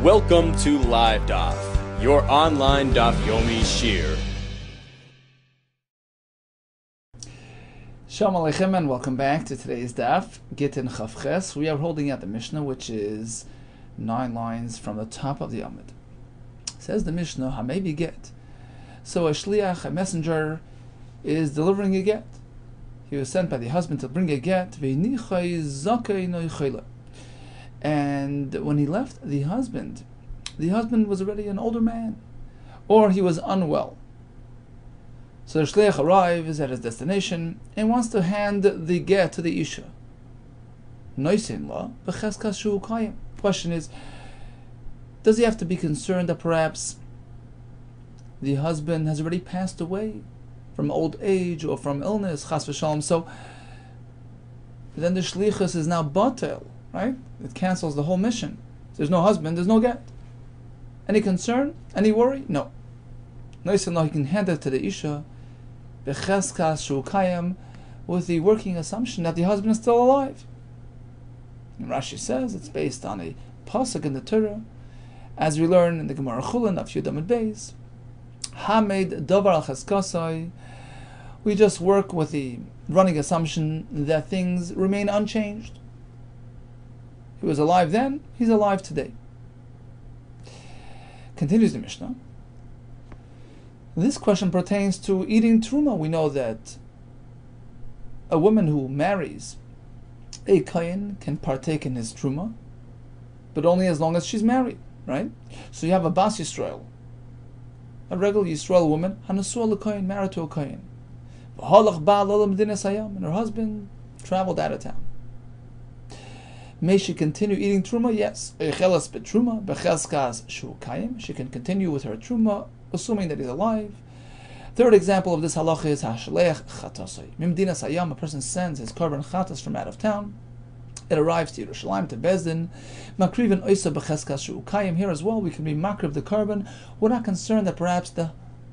Welcome to Live DAF, your online DAF Yomi Shir. Shalom Aleichem and welcome back to today's DAF, GITTEN Chavches. We are holding out the Mishnah, which is 9 lines from the top of the Amud. Says the Mishnah, Hamebi get. So a shliach, a messenger, is delivering a get. He was sent by the husband to bring a get. And when he left the husband was already an older man, or he was unwell. So the shliach arrives at his destination and wants to hand the get to the isha. Question is, does he have to be concerned that perhaps the husband has already passed away from old age or from illness, chas v'shalom? So then the shlichus is now batel, right? It cancels the whole mission. If there's no husband, there's no get. Any concern? Any worry? No. He can hand it to the isha with the working assumption that the husband is still alive. And Rashi says it's based on a pasuk in the Torah, as we learn in the Gemara Chulin of Yudamid Beis. Hamed davar al cheskasai. We just work with the running assumption that things remain unchanged. He was alive then, he's alive today. Continues the Mishnah. This question pertains to eating truma. We know that a woman who marries a kohen can partake in his truma, but only as long as she's married, right? So you have a bas Yisrael, a regular Yisrael woman, hanasua l'kohen, married to a kohen, and her husband traveled out of town. May she continue eating truma? Yes. She can continue with her truma, assuming that he's alive. Third example of this halacha is hashleich chatasai. Mimdinas hayam, a person sends his korban chatas from out of town. It arrives to Yerushalayim, to Bezdin. Makriven oisa b'cheskas shu'ukayim. Here as well, we can be makriv the korban. We're not concerned that perhaps the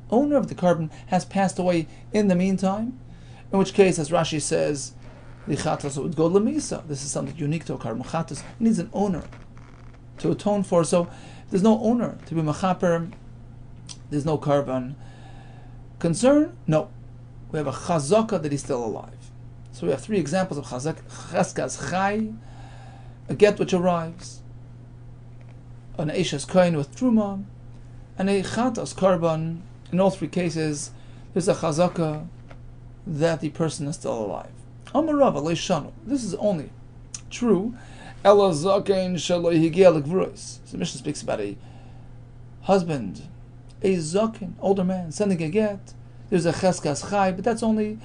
owner of the korban has passed away in the meantime. In which case, as Rashi says, the chatas would go lemisa. This is something unique to a korban chatas. It needs an owner to atone for. So there's no owner to be mechaper. There's no korban concern. No, we have a chazaka that he's still alive. So we have 3 examples of cheskas chai, a get which arrives, an eishes kohen with truma, and a chatas korban. In all 3 cases, there's a chazaka that the person is still alive. Amarav aleishanu. This is only true. Ela zaken shelo higia lekvros. So the Mishnah speaks about a husband, a zaken, older man, sending a get. There's a cheskas chai, but that's only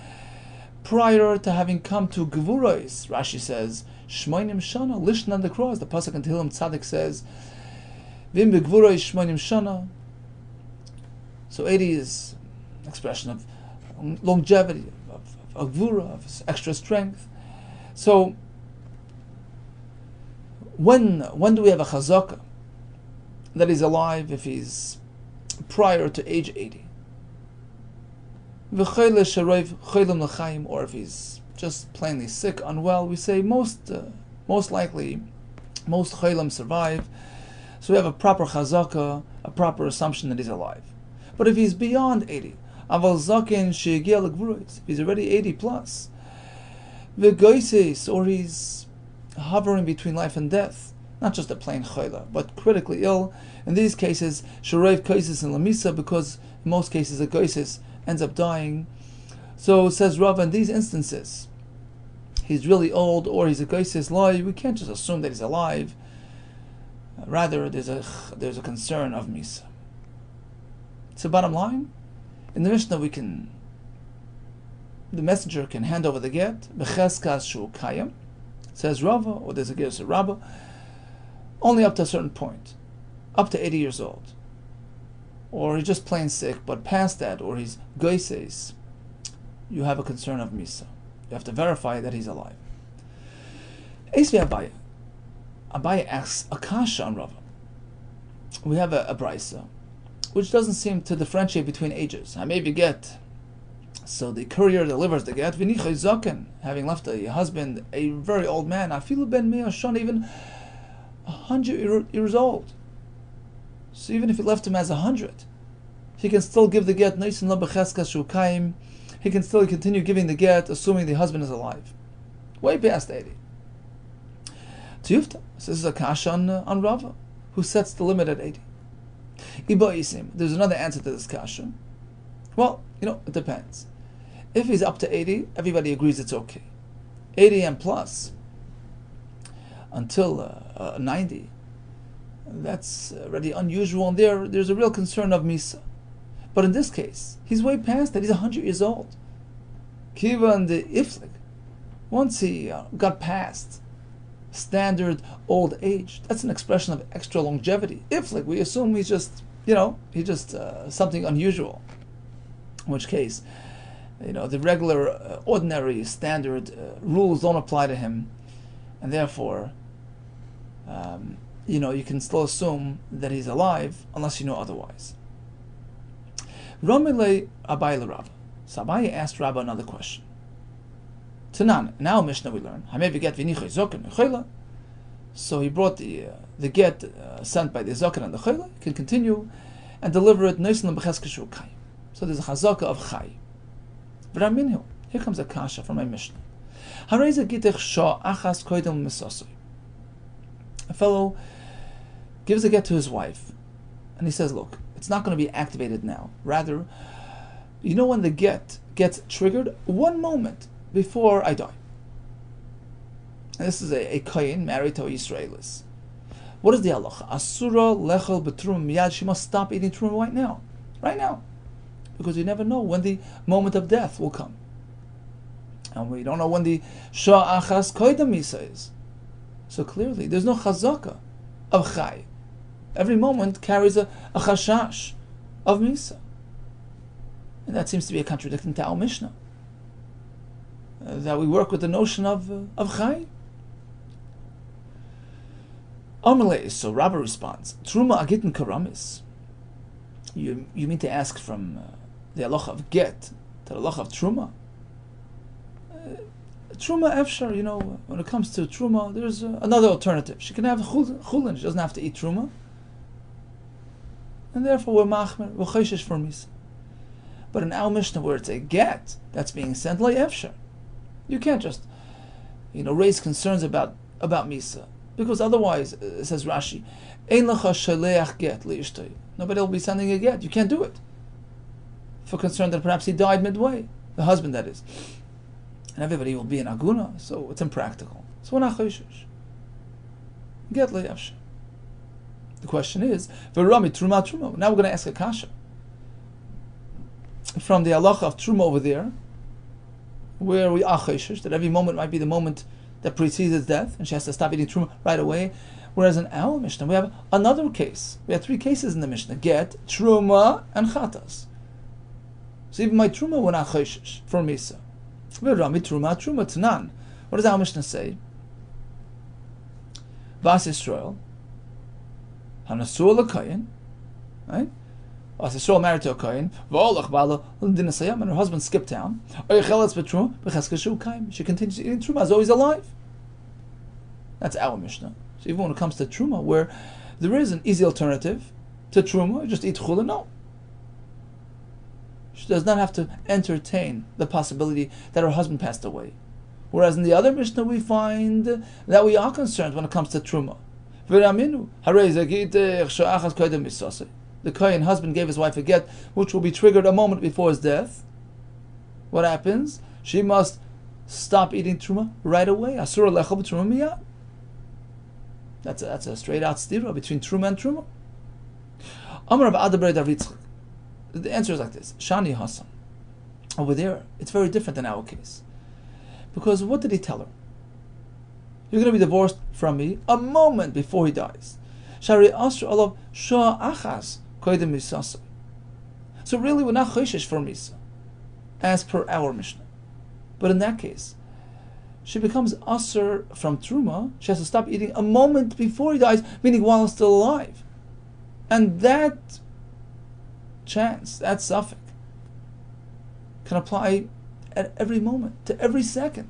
prior to having come to gvuros. Rashi says, shmoinim shana, lishna on the cross. The pasuk in Tehillim Tzaddik says, vim begvuros shmoinim shana. So 80 is an expression of longevity, of gvura, of extra strength. So when do we have a chazaka that he's alive if he's prior to age 80? Or if he's just plainly sick, unwell, we say most likely, most chaylim survive. So we have a proper chazaka, a proper assumption that he's alive. But if he's beyond 80, if he's already 80 plus, or he's hovering between life and death, not just a plain chayla, but critically ill, in these cases, sharev kaisis and lamisa, because in most cases a kaisis ends up dying. So says Rav, in these instances, he's really old or he's a kaisis loy, we can't just assume that he's alive. Rather, there's a concern of misa. So bottom line, in the Mishnah the messenger can hand over the get, b'cheskas shu kayam, says Rava, or there's a Gersa Rabbah, only up to a certain point, up to 80 years old. Or he's just plain sick, but past that, or he's goises, you have a concern of misa. You have to verify that he's alive. Esvi Abaye. Abaye asks a kasha on Rava. We have a brisa, which doesn't seem to differentiate between ages. I maybe get. So the courier delivers the get. V'nichai zaken, having left a husband, a very old man. Afilu ben mea shana, even 100 years old. So even if he left him as 100, he can still give the get. He can still continue giving the get, assuming the husband is alive. Way past 80. Tiyufta. So this is a kasha on Rava, who sets the limit at 80. There's another answer to this kasha. Well, it depends. If he's up to 80, everybody agrees it's okay. 80 and plus until 90, that's already unusual, and there's a real concern of Misa. But in this case, he's way past that. He's 100 years old. Kiva and the Iflik, once he got past standard old age, that's an expression of extra longevity. Iflik, we assume he's just, something unusual. In which case, the regular, ordinary, standard rules don't apply to him, and therefore, you can still assume that he's alive unless you know otherwise. Romile Abai Rav. So Abai asked Rabba another question. Tanan, now Mishnah we learn. So he brought the get sent by the Zokan and the Chayla. He can continue and deliver it. So there's a chazaka of Chay. Here comes a kasha from my Mishnah. A fellow gives a get to his wife, and he says, look, it's not going to be activated now. Rather, when the get gets triggered? 1 moment before I die. And this is a kohen married to a Yisraelis. What is the halacha? Asura lechel betrum miyad. She must stop eating truma right now. Right now. Because you never know when the moment of death will come. And we don't know when the shah achas koydem misa is. So clearly, there's no chazaka of chay. Every moment carries a chashash of misa. And that seems to be a contradiction to our Mishnah. That we work with the notion of chay. Amalei, so Rabbi responds, Truma agitten karamis. You mean to ask from the halacha of get to the halacha of truma? Truma efshar, when it comes to truma, there's another alternative. She can have chulin, she doesn't have to eat truma. And therefore we're machmer, we're chayshish for misa. But in our Mishnah, where it's a get that's being sent, like efshar, you can't just, raise concerns about misa. Because otherwise, says Rashi, ein lecha shaleach get li'ishtay. Nobody will be sending a get. You can't do it. For concern that perhaps he died midway. The husband, that is. And everybody will be in aguna, so it's impractical. So we're not chayshish. Get li'afshar. The question is, v'rami truma truma. Now we're going to ask a kasha. From the halacha of truma over there, where we are chayshish, that every moment might be the moment that precedes his death, and she has to stop eating truma right away. Whereas in our Mishnah, we have another case. We have 3 cases in the Mishnah: get, truma, and chatas. So even my truma we're not chayshish for misa. V'rami truma truma tanan. What does our Mishnah say? Vas Yisrael hanasur l'koyin, right? Vas Yisrael married to a koyin. V'olach bala l'din asayam, and her husband skipped town. Oyecheletz b'truma b'cheskashu kaim. She continues eating truma as though he's alive. That's our Mishnah. So even when it comes to truma, where there is an easy alternative to truma, you just eat chula, no. She does not have to entertain the possibility that her husband passed away. Whereas in the other Mishnah, we find that we are concerned when it comes to truma. The kohen husband gave his wife a get, which will be triggered a moment before his death. What happens? She must stop eating truma right away. Asura lechel b'truma miyad. That's a straight out stira between truma and truma. Amar of Adabrei Davitzchak. The answer is like this: Shani Hassan. Over there, it's very different than our case. Because what did he tell her? You're going to be divorced from me a moment before he dies. Shari Asr Olav Shah Achas Koydem Misasa. So really, we're not chayshish for Misa, as per our Mishnah. But in that case, she becomes Asr from Truma. She has to stop eating a moment before he dies, meaning while he's still alive. And that chance, that suffix, can apply at every moment, to every second.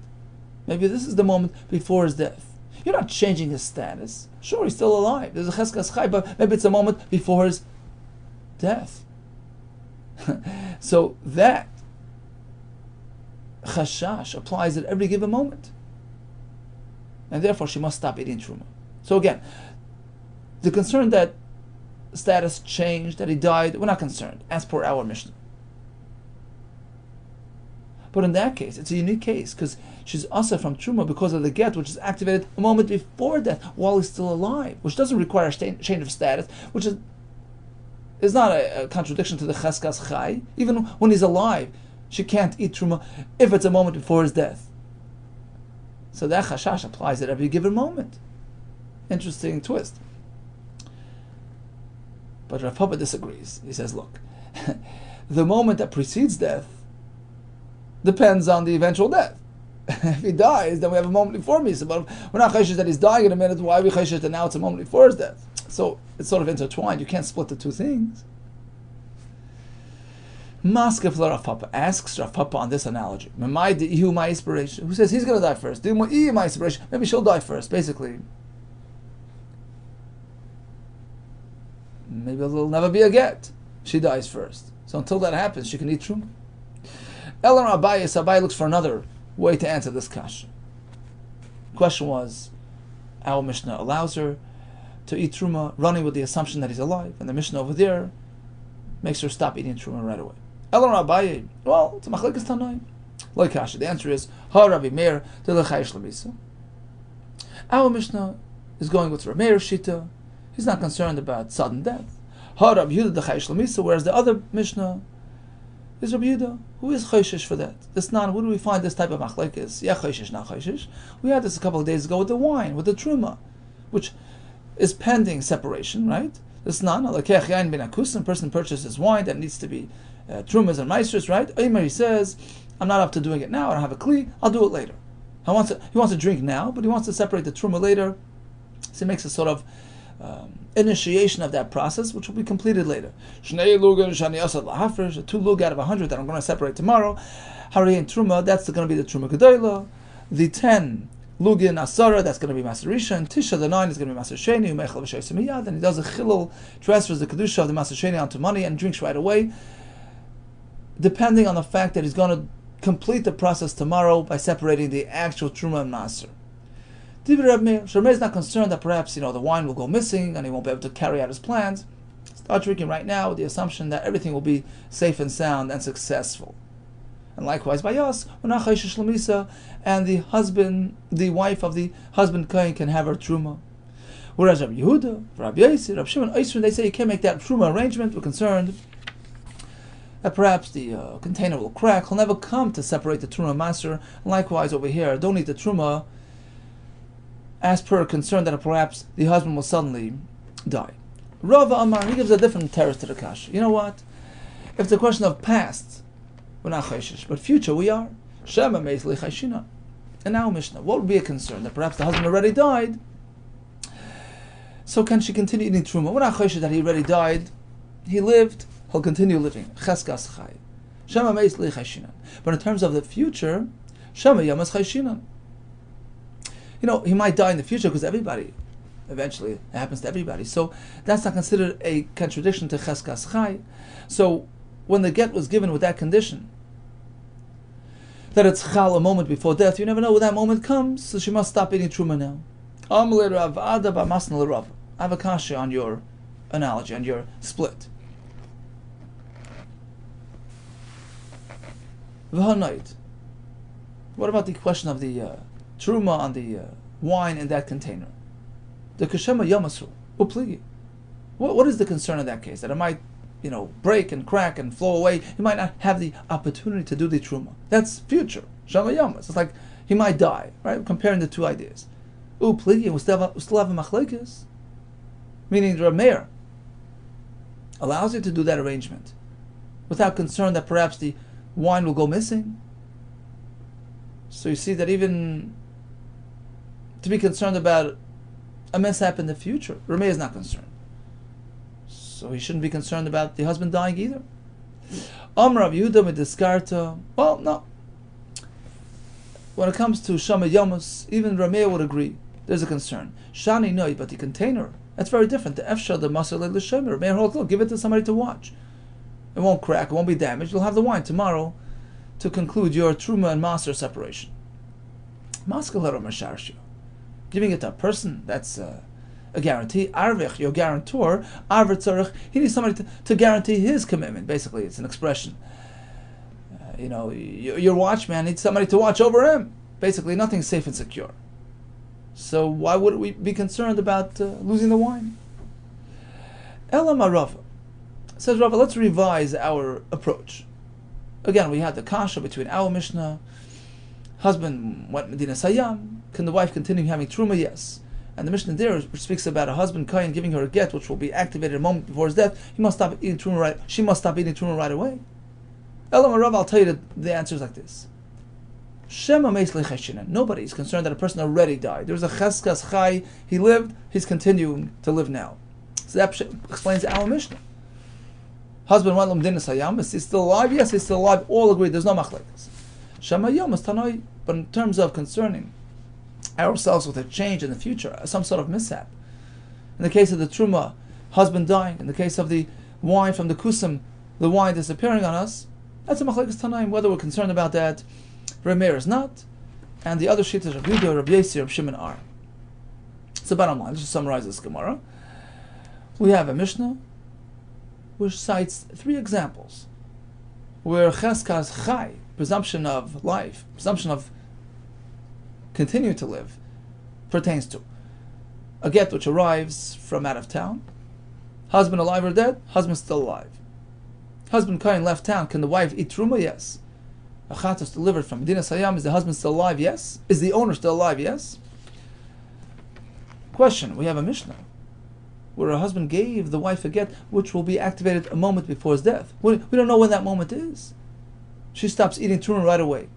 Maybe this is the moment before his death. You're not changing his status. Sure, he's still alive. There's a cheskas chai, but maybe it's a moment before his death. So that chashash applies at every given moment. And therefore she must stop eating truma. So again, the concern that status changed, that he died, we're not concerned, as per our Mishnah. But in that case, it's a unique case, because she's asa from truma because of the get, which is activated a moment before death, while he's still alive, which doesn't require a change of status, which is not a contradiction to the cheskas chai. Even when he's alive, she can't eat truma if it's a moment before his death. So that chashash applies at every given moment. Interesting twist. But Rav Papa disagrees. He says, look, the moment that precedes death depends on the eventual death. If he dies, then we have a moment before Misa. But we're not chayshish that he's dying in a minute. Why are we chayshish that now it's a moment before his death? So it's sort of intertwined. You can't split the two things. Maskef Rav Papa asks Rav Papa on this analogy. My inspiration. Who says he's going to die first? My inspiration. Maybe she'll die first. Basically, maybe there'll never be a get. She dies first. So until that happens, she can eat truma. Elan Abai looks for another way to answer this kasha. Question was, our Mishnah allows her to eat truma, running with the assumption that he's alive, and the Mishnah over there makes her stop eating truma right away. Elan Abai, well, it's a machlekes tanaim. Like kasha, the answer is Ha Rabbi Meir de lechayish lemisa. Our Mishnah is going with Rabbi Meir's shita. He's not concerned about sudden death. Ha Rabbi Yehuda Kessler lemisa, whereas the other Mishnah is Rabbi Yehuda, who is chayshish for that. This where do we find this type of machlekes? Yeah, chayshish, not chayshish. We had this a couple of days ago with the wine, with the truma, which is pending separation, right? This alakech yain ben akus, a person purchases wine that needs to be trumas and meisters, right? Omer, he says, I'm not up to doing it now. I don't have a kli. I'll do it later. He wants to drink now, but he wants to separate the truma later. So he makes a sort of initiation of that process, which will be completed later. 2 lug out of 100 that I'm going to separate tomorrow. Hariyin truma, that's going to be the truma gedola. The 10 lugin asara, that's going to be maserisha, and tisha, the 9 is going to be masersheni. And he does a chilul, transfers the kedusha of the masersheni onto money and drinks right away, depending on the fact that he's going to complete the process tomorrow by separating the actual truma and maser. Rabbi is not concerned that perhaps the wine will go missing and he won't be able to carry out his plans. Start drinking right now with the assumption that everything will be safe and sound and successful. And likewise by us, and the wife of the husband Kain can have her truma. Whereas Rabbi Yehuda, Rabbi Yossi, Rabbi Shimon, they say you can't make that truma arrangement. We're concerned that perhaps the container will crack. He'll never come to separate the truma maser. And likewise over here, don't eat the truma, as per concern that perhaps the husband will suddenly die. Rava Amar, he gives a different terrace to the kasha. You know what? If it's a question of past, we're not chayshish, but future we are. Shema meizli chayshina. And now Mishnah, what would be a concern? That perhaps the husband already died. So can she continue eating truma? We're not chayshish that he already died. He lived, he'll continue living. Cheskas chay. Shema meizli chayshina. But in terms of the future, Shema yamas chayshina. He might die in the future because everybody, eventually, it happens to everybody. So that's not considered a contradiction to cheskas chai. So when the get was given with that condition, that it's chal a moment before death, you never know when that moment comes, so she must stop eating truma now. I have a kasha on your analogy, on your split. What about the question of the truma on the wine in that container? The kashema yamasu upligi. What is the concern in that case? That it might, break and crack and flow away. He might not have the opportunity to do the truma. That's future. Shema yamas. It's like he might die. Right? We're comparing the two ideas. Upligi, we still have a machlekes. Meaning the Rameir allows you to do that arrangement without concern that perhaps the wine will go missing. So you see that even to be concerned about a mishap in the future, Rameh is not concerned. So he shouldn't be concerned about the husband dying either. Rav Yehuda midiskarta. Well, no. When it comes to Shama Yamus, even Rameh would agree there's a concern. Shani no, but the container, that's very different. The efsha, the masar l'shemer, may hold, look, give it to somebody to watch. It won't crack, it won't be damaged. You'll have the wine tomorrow to conclude your truma and maser separation. Maskalero masharshu, giving it to a person, that's a guarantee. Arvech, your guarantor, arver tzarech, he needs somebody to guarantee his commitment. Basically, it's an expression. Your watchman needs somebody to watch over him. Basically, nothing's safe and secure. So why would we be concerned about losing the wine? Elam Rava says, Rava, let's revise our approach. Again, we had the kasha between our Mishnah. Husband went Medina Sayam. Can the wife continue having truma? Yes. And the Mishnah there speaks about a husband kain giving her a get, which will be activated a moment before his death. He must stop eating truma right. She must stop eating truma right away. Elam Rava, I'll tell you the answer is like this. Shema meis lecheshina. Nobody is concerned that a person already died. There was a cheskas chai. He lived. He's continuing to live now. So that explains our Mishnah. Husband went l'mdina sayam. Is he still alive? Yes, he's still alive. All agree. There's no machlekes. Shema yom is tanoi. But in terms of concerning ourselves with a change in the future, some sort of mishap. In the case of the truma, husband dying. In the case of the wine from the kusam, the wine disappearing on us. That's a machlekes tanaim. Whether we're concerned about that. Remeir is not, and the other sheet is Rabbi Yehuda, Rabbi Yossi, Rabbi Shimon are. So bottom line, let's just summarize this Gemara. We have a Mishnah which cites 3 examples where cheskas chai, presumption of life, presumption of continue to live, pertains to a get which arrives from out of town, husband alive or dead, husband still alive. Husband kain left town, can the wife eat truma? Yes. A chatos delivered from Medina Sayam, is the husband still alive? Yes. Is the owner still alive? Yes. Question, we have a Mishnah where a husband gave the wife a get which will be activated a moment before his death. We don't know when that moment is. She stops eating truma right away.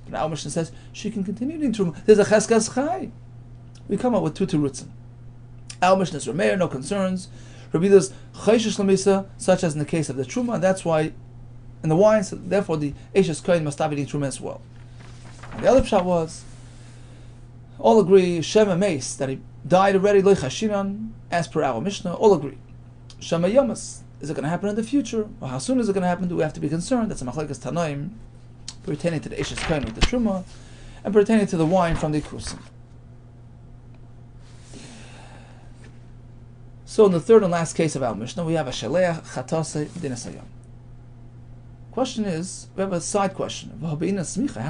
And our Mishnah says she can continue eating truma. There's a cheskas chai. We come up with 2 terutzim. Our Mishnah is Rameir, no concerns. Rabbi Yehuda's chayshish lamisa, such as in the case of the truma, and that's why in the wine, so therefore the Eishes Kohen must stop eating truma as well. And the other pshat was, all agree, Shema Meis, that he died already, Lo Chashinan, as per our Mishnah, all agree. Shema Yomas, is it going to happen in the future? Or how soon is it going to happen? Do we have to be concerned? That's a machlekes tanaim, pertaining to the Eishes Kohen with the truma, and pertaining to the wine from the kusim. So in the third and last case of our Mishnah, we have a Shaleach Chatase Medina Sayam. Question is, we have a side question. How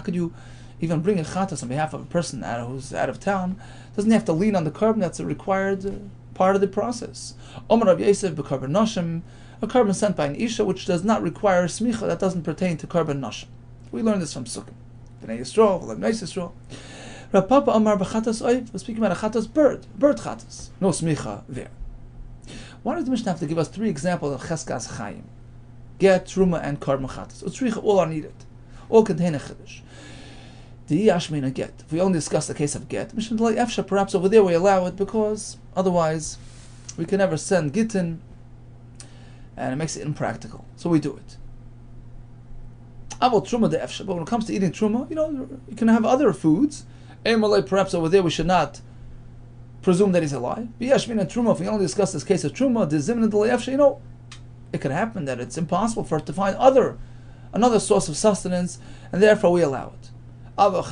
could you even bring a chatas on behalf of a person who's out of town? Doesn't he have to lean on the carbon? That's a required part of the process. Omer Rabbi Yosef b'karban noshim, a carbon sent by an isha which does not require smicha, that doesn't pertain to carbon noshim. We learned this from Sukkim. B'nei Yisrael, v'lev Neis Yisrael. Rav Papa Amar b'chatas oiv, we're speaking about a chatas bird chatas. No smicha there. Why does the Mishnah have to give us 3 examples of cheskas chayim? Get, truma, and carbon chatas. Utzricha all are needed. All contain a chiddush. The yashmin get. If we only discuss the case of get, Mishnah Delay Efsha, perhaps over there we allow it because otherwise we can never send GITTEN and it makes it impractical. So we do it. About truma de Efsha, but when it comes to eating truma, you can have other foods. Perhaps over there we should not presume that he's alive. Yashmin and truma, if we only discuss this case of truma, the zimna Delay Efsha, it could happen that it's impossible for it to find another source of sustenance, and therefore we allow it. But in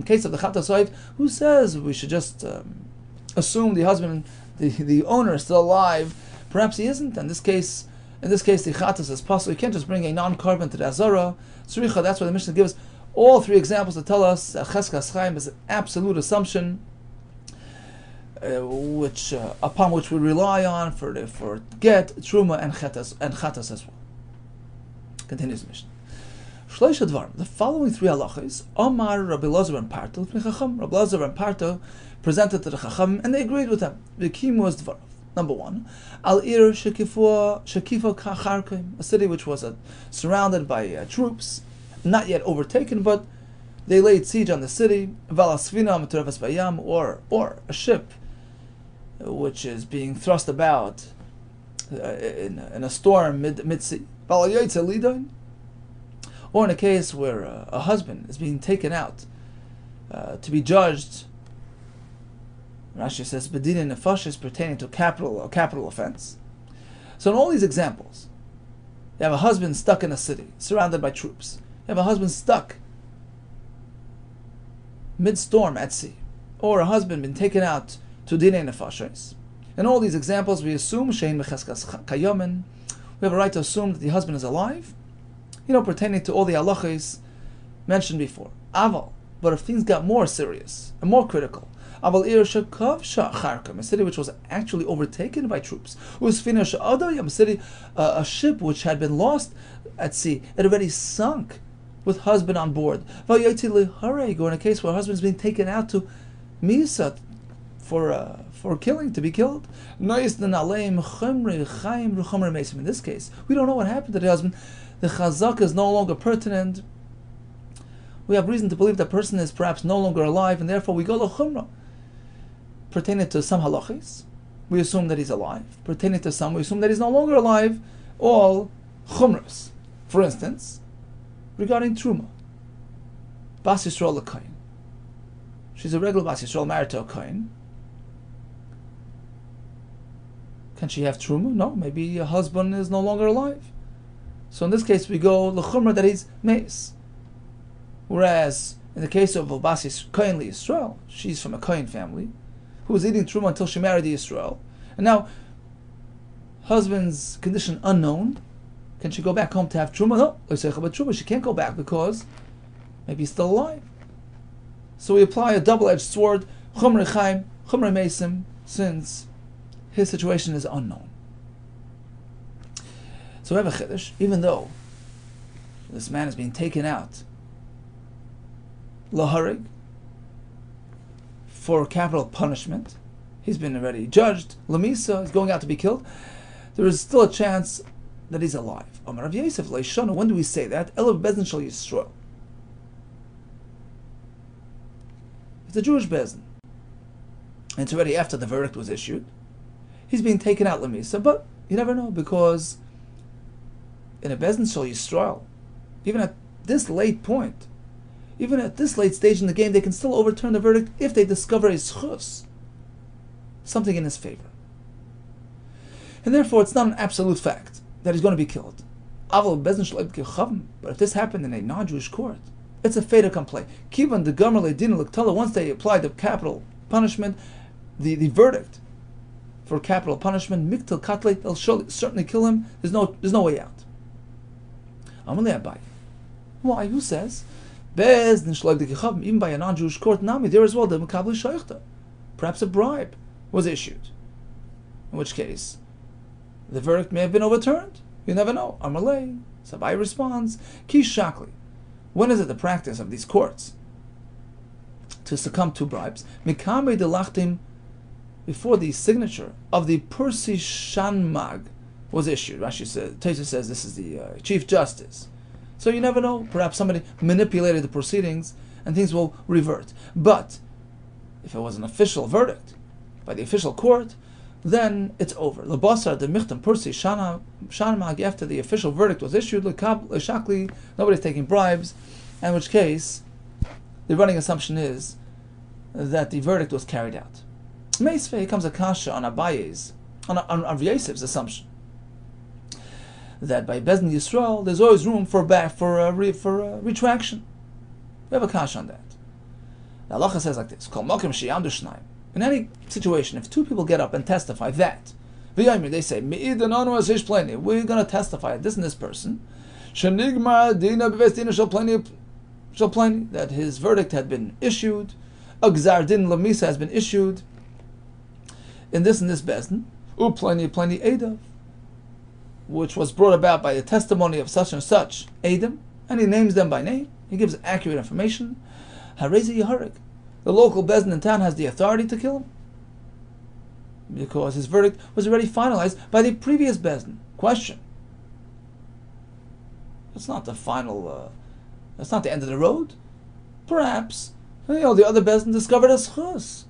case of the chatasoif, who says we should just assume the husband, the owner, is still alive? Perhaps he isn't. In this case, the chatas is possible. You can't just bring a non-carbon to the azara. That's why the Mishnah gives all 3 examples to tell us that cheskas chaim is an absolute assumption, upon which we rely on for get, truma, and chatas as well. Continues the Mishnah. The following 3 halachas, Omar, Rabbi Lazar, and Parto, Rabbi Lazar and Parto presented to the Chacham, and they agreed with them. The key was dvarav. Number 1, Al-Ir Shekifo Kacharkim, a city which was surrounded by troops, not yet overtaken, but they laid siege on the city. Valasvina Maturevas Bayam, or a ship which is being thrust about in a storm mid-sea. Or in a case where a husband is being taken out to be judged. Rashi says, Bedin nefashis pertaining to capital offense. So in all these examples, you have a husband stuck in a city, surrounded by troops. You have a husband stuck mid-storm at sea, or a husband been taken out to dinei nefashis. In all these examples, we assume shein mecheskas kayomen. We have a right to assume that the husband is alive, pertaining to all the halachos mentioned before. Aval, but if things got more serious and more critical, Aval ir shekav shacharkim, a city which was actually overtaken by troops. Usfina sha'adayam, a city, a ship which had been lost at sea, it already sunk with husband on board. Vayoti lehareg, or in a case where husband's being taken out to misa for killing, to be killed. In this case, we don't know what happened to the husband. The chazak is no longer pertinent. We have reason to believe that person is perhaps no longer alive, and therefore we go to chumrah. Pertaining to some halachis, we assume that he's alive. Pertaining to some, we assume that he's no longer alive. All chumras. For instance, regarding truma, Bas Yisrael l'kohen. She's a regular Bas Yisrael married to a kohen. Can she have truma? No, maybe her husband is no longer alive. So in this case, we go l'chumra that he's meis. Whereas in the case of Bas Kohen Yisrael, she's from a kohen family who was eating truma until she married the Yisrael, and now husband's condition unknown. Can she go back home to have truma? No, truma. She can't go back because maybe he's still alive. So we apply a double-edged sword, chumrei chaim, chumrei mesim, since his situation is unknown. So we have a chiddush, even though this man is being taken out laharig for capital punishment, he's been already judged, lamisa, he's going out to be killed, there is still a chance that he's alive. Amar Rav Yosef leishanu, when do we say that? Elav bezin shel Yisrael. It's a Jewish bezin, and it's already after the verdict was issued. He's being taken out lamisa, but you never know, because in a bezin shel Yisrael, even at this late point, even at this late stage in the game, they can still overturn the verdict if they discover a schus, something in his favor. And therefore, it's not an absolute fact that he's going to be killed. But if this happened in a non-Jewish court, it's a fait accompli. Kivan the Gomer Ledin L'Ktala, once they apply the capital punishment, the verdict for capital punishment, Miktal Katle, they'll certainly kill him. There's no way out. Amalei Abai. Why? Who says? Even by a non-Jewish court, Nami, there as well, the Makabli Shaykhta. Perhaps a bribe was issued. In which case, the verdict may have been overturned. You never know. Amalei. Sabai responds, Ki Shakli. When is it the practice of these courts to succumb to bribes? Mikame de Lachtim, before the signature of the Persi Shanmag was issued. Rashi says, Taisa says this is the Chief Justice. So you never know. Perhaps somebody manipulated the proceedings and things will revert. But if it was an official verdict by the official court, then it's over. Labasar the Michtam Persi Shanmag, after the official verdict was issued, Shakli, nobody's taking bribes, in which case the running assumption is that the verdict was carried out. Meisvei comes a kasha on Abaye's, on Rav Yosef's assumption that by Bezdin Yisrael there's always room for retraction. We have a kasha on that. The halacha says like this: Kol makom sheyamdu shnayim. In any situation, if two people get up and testify that, they say, we're going to testify this and this person, that his verdict had been issued, a gzar din lamisa has been issued in this and this bezdin, uplani edav, which was brought about by the testimony of such and such Adam, and he names them by name, he gives accurate information. Harezi Yaharik. The local bezdin in town has the authority to kill him because his verdict was already finalized by the previous bezdin. Question: That's not the final. That's not the end of the road. Perhaps the other bezdin discovered a schus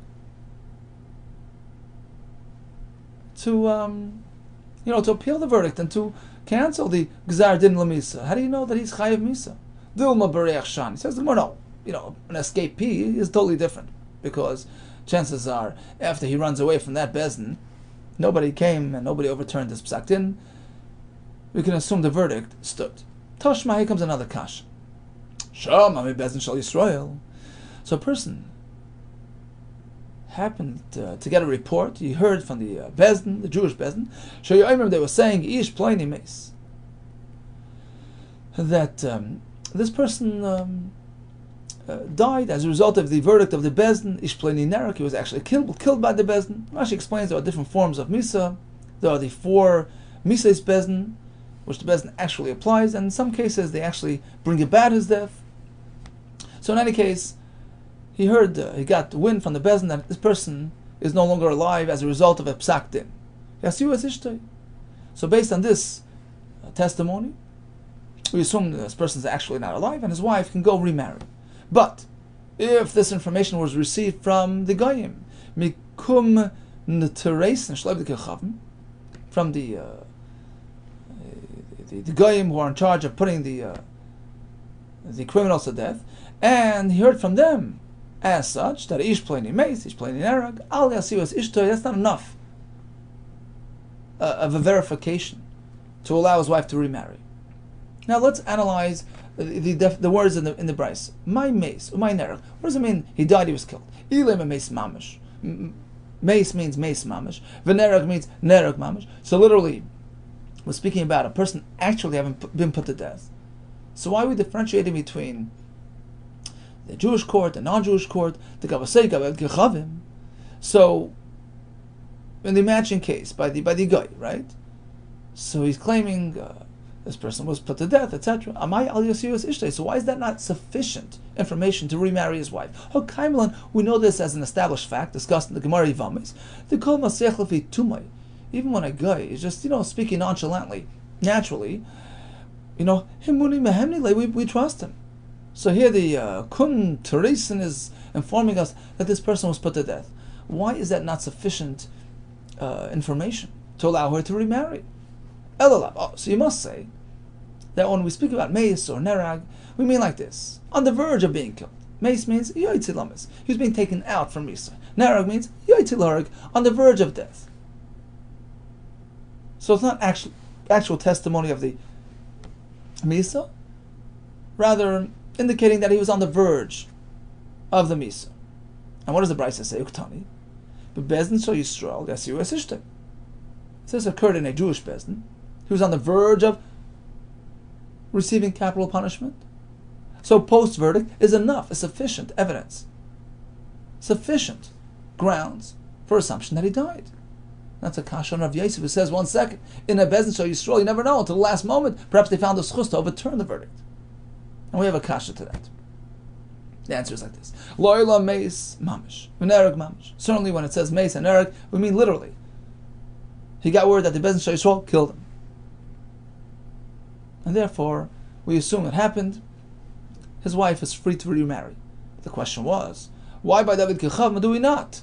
to appeal the verdict and to cancel the gzar din lamisa. How do you know that he's chayav misa? Dilma b'reach shan. He says, no. an escapee is totally different, because chances are, after he runs away from that bezdin, nobody came and nobody overturned this psak din. We can assume the verdict stood. Tashma, here comes another kash. Shama bezdin shal Yisrael. So a person happened to get a report. He heard from the bezdin, the Jewish bezdin. They were saying ish pliny mace, that this person died as a result of the verdict of the bezdin. Ish pliny nerak. He was actually killed by the bezdin. Rashi explains there are different forms of misa. There are the 4 misas bezdin, which the bezdin actually applies, and in some cases they actually bring about his death. So in any case, he heard, he got wind from the bezdin that this person is no longer alive as a result of a psak din. So based on this testimony, we assume this person is actually not alive, and his wife can go remarry. But if this information was received from the goyim, mikum from the goyim who are in charge of putting the criminals to death, and he heard from them as such that ish pleni meis, ish pleni nerag, al yasiwas ishtoy, that's not enough of a verification to allow his wife to remarry. Now let's analyze the words in the Bryce. My meis, my nerag. What does it mean? He died, he was killed. Ilem meis mamish. Meis means meis mamish. Venerag means nerag mamish. So literally, we're speaking about a person actually having been put to death. So why are we differentiating between the Jewish court, the non-Jewish court, the Gavasei, Gavel Gechavim? So, in the matching case, by the guy, right? So he's claiming this person was put to death, etc. Amai al Yosiyos Ishtay. So why is that not sufficient information to remarry his wife? We know this as an established fact, discussed in the Gemara Yivamis. The Kol Masech Lefi Tumay. Even when a guy is just, speaking nonchalantly, naturally, Himuni Mehemni, we trust him. So here the Kun Teresen is informing us that this person was put to death. Why is that not sufficient information to allow her to remarry? So you must say that when we speak about Meis or Nerag, we mean like this: on the verge of being killed. Meis means Yoitzilamis. He was being taken out from Misa. Nerag means Yoitzilarag, on the verge of death. So it's not actual testimony of the Misa, rather indicating that he was on the verge of the Misa. And what does the Brisa say? Uktani. Bezdin shel Yisrael yasiu es ishtay. This occurred in a Jewish bezdin. He was on the verge of receiving capital punishment. So post-verdict is enough, is sufficient evidence, sufficient grounds for assumption that he died. That's a kasha on Rav Yosef, who says, 1 second, in a bezdin shel Yisrael, you never know, until the last moment, perhaps they found a schus to overturn the verdict. And we have a kasha to that. The answer is like this: Lo'ila meis mamish, v'nereg mamish. Certainly when it says meis and nereg, we mean literally. He got word that the bezdin shel Yisrael killed him. And therefore, we assume it happened. His wife is free to remarry. The question was, why by David Kechavim do we not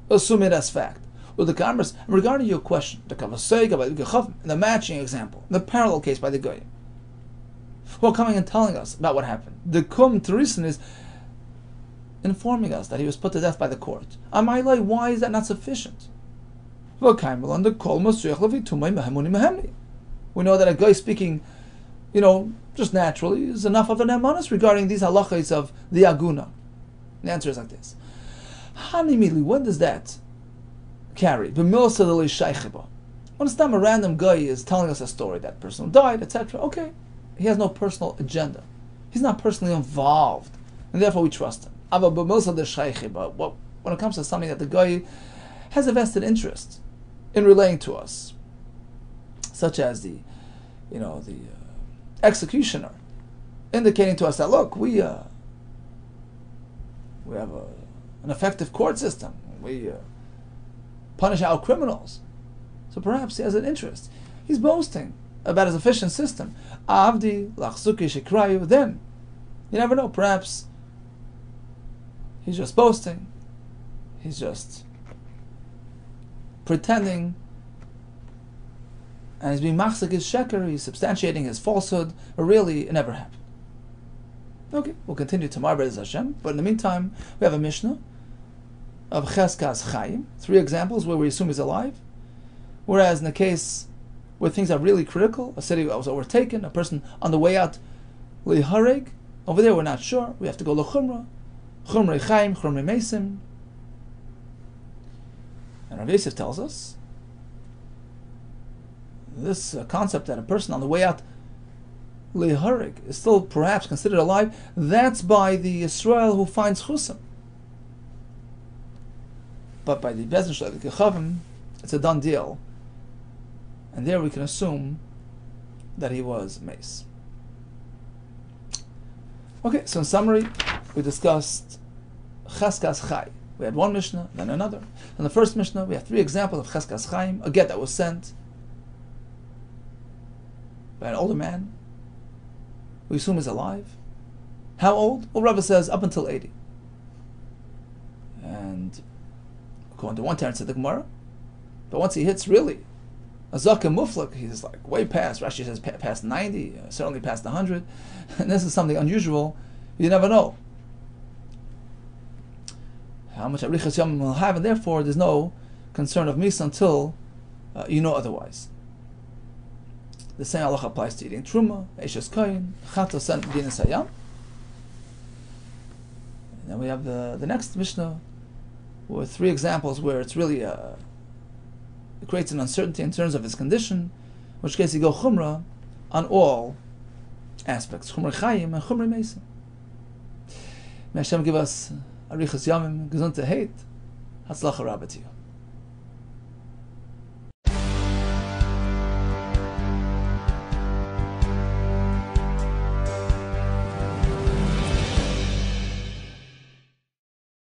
assume it as fact? Well, the Kamras, regarding your question, the Kavasei, David Kechavim, in the matching example, the parallel case by the Goyim, who are coming and telling us about what happened. The Kum Teresen is informing us that he was put to death by the court. Amaylai, why is that not sufficient? We know that a guy speaking, just naturally, is enough of an emunus regarding these halachas of the aguna. The answer is like this: when does that carry? When a random guy is telling us a story, that person died, etc. Okay, he has no personal agenda. He's not personally involved, and therefore we trust him. But when it comes to something that the guy has a vested interest in relaying to us, such as the executioner, indicating to us that, look, we have an effective court system. We punish our criminals. So perhaps he has an interest. He's boasting about his efficient system. Avdi lachsuki shekrayu. Then you never know. Perhaps he's just boasting. He's just pretending, and he's being machzik his sheker, he's substantiating his falsehood, but really it never happened. Okay, we'll continue tomorrow, B'ez Hashem. But in the meantime, we have a Mishnah of Cheskas Chayim, 3 examples where we assume he's alive. Whereas in the case where things are really critical, a city was overtaken, a person on the way out, Lihareg, over there we're not sure, we have to go L'chumra, Chumrei Chayim, Chumrei Mesim. And Rav Yosef tells us this concept that a person on the way out Liharig is still perhaps considered alive, that's by the Yisrael who finds Chusim. But by the Bezdin Shalei Kechavim, it's a done deal. And there we can assume that he was mace. Okay, so in summary, we discussed Cheskas Chay. We had one Mishnah, then another. In the first Mishnah, we have 3 examples of Cheskas Chayim, a get that was sent by an older man. We assume he's alive. How old? Well, Rabbi says up until 80. And according to one Teretz of the Gemara, but once he hits really a Zakah Muflak, he's like way past. Rashi says past 90, certainly past 100. And this is something unusual. You never know how much Arichas Yom will have, and therefore there's no concern of Misa until you know otherwise. The same halacha applies to eating truma, eishes koyin, chatos and dinas hayam. And then we have the next Mishnah with 3 examples where it's really it creates an uncertainty in terms of his condition, in which case you go chumrah on all aspects, chumrei chayim and chumrei mesim. May Hashem give us arichas yamim, gesundheit, hatzlacha rabba to you.